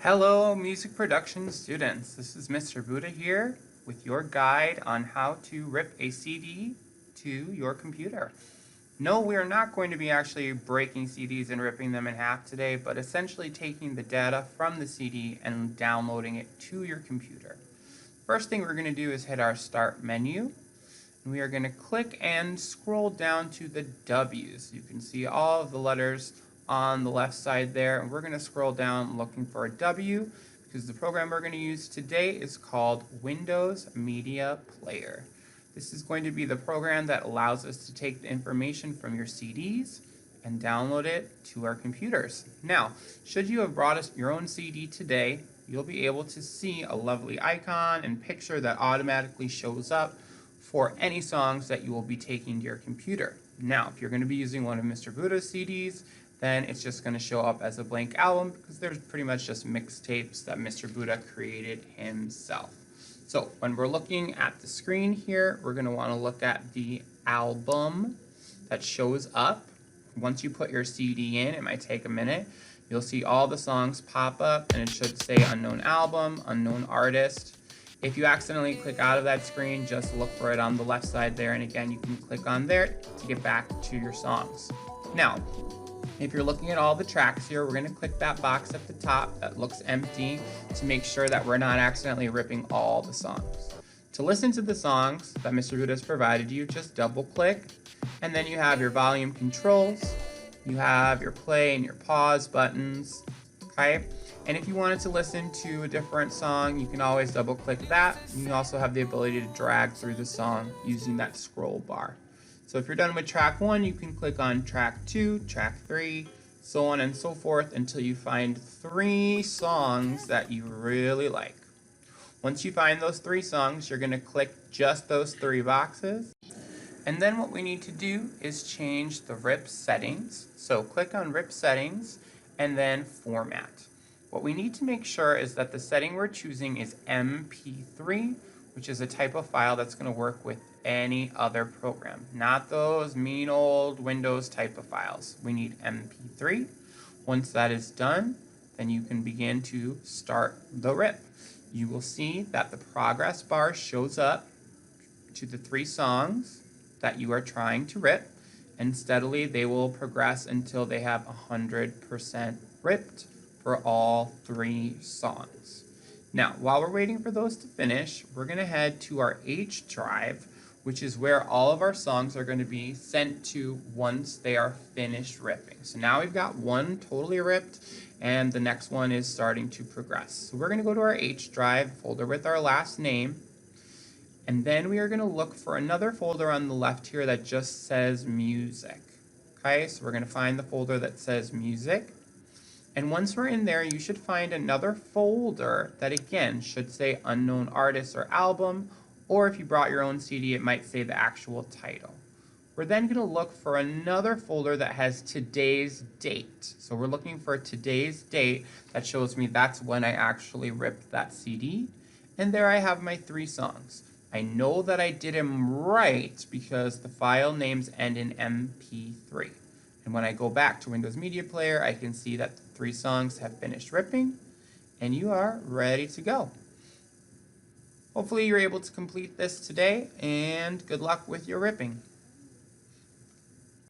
Hello, music production students. This is Mr. Buddha here with your guide on how to rip a CD to your computer. No, we are not going to be actually breaking CDs and ripping them in half today, but essentially taking the data from the CD and downloading it to your computer. First thing we're going to do is hit our Start menu. And we are going to click and scroll down to the W's. You can see all of the letters on the left side there, and we're going to scroll down looking for a W because the program we're going to use today is called Windows Media Player. This is going to be the program that allows us to take the information from your CDs and download it to our computers. Now, should you have brought us your own CD today, you'll be able to see a lovely icon and picture that automatically shows up for any songs that you will be taking to your computer. Now, if you're going to be using one of Mr. Buddha's CDs, then it's just going to show up as a blank album because there's pretty much just mixtapes that Mr. Buddha created himself. So when we're looking at the screen here, we're going to want to look at the album that shows up. Once you put your CD in, it might take a minute, you'll see all the songs pop up and it should say unknown album, unknown artist. If you accidentally click out of that screen, just look for it on the left side there, and again, you can click on there to get back to your songs. Now, if you're looking at all the tracks here, we're going to click that box at the top that looks empty to make sure that we're not accidentally ripping all the songs. To listen to the songs that Mr. Buddha has provided you, just double click, and then you have your volume controls, you have your play and your pause buttons, okay? And if you wanted to listen to a different song, you can always double click that. You also have the ability to drag through the song using that scroll bar. So if you're done with track 1, you can click on track 2, track 3, so on and so forth until you find 3 songs that you really like. Once you find those 3 songs, you're going to click just those 3 boxes. And then what we need to do is change the RIP settings. So click on RIP settings and then format. What we need to make sure is that the setting we're choosing is MP3, which is a type of file that's going to work with any other program, not those mean old Windows type of files. We need MP3. Once that is done, then you can begin to start the RIP. You will see that the progress bar shows up to the 3 songs that you are trying to rip, and steadily they will progress until they have 100% ripped for all 3 songs. Now, while we're waiting for those to finish, we're going to head to our H drive, which is where all of our songs are going to be sent to once they are finished ripping. So now we've got one totally ripped, and the next one is starting to progress. So we're going to go to our H drive folder with our last name, and then we are going to look for another folder on the left here that just says music. Okay, so we're going to find the folder that says music. And once we're in there, you should find another folder that again should say unknown artist or album, or if you brought your own CD, it might say the actual title. We're then going to look for another folder that has today's date. So we're looking for today's date that shows me that's when I actually ripped that CD. And there I have my 3 songs. I know that I did them right because the file names end in MP3. And when I go back to Windows Media Player, I can see that the 3 songs have finished ripping, and you are ready to go. Hopefully you're able to complete this today, and good luck with your ripping.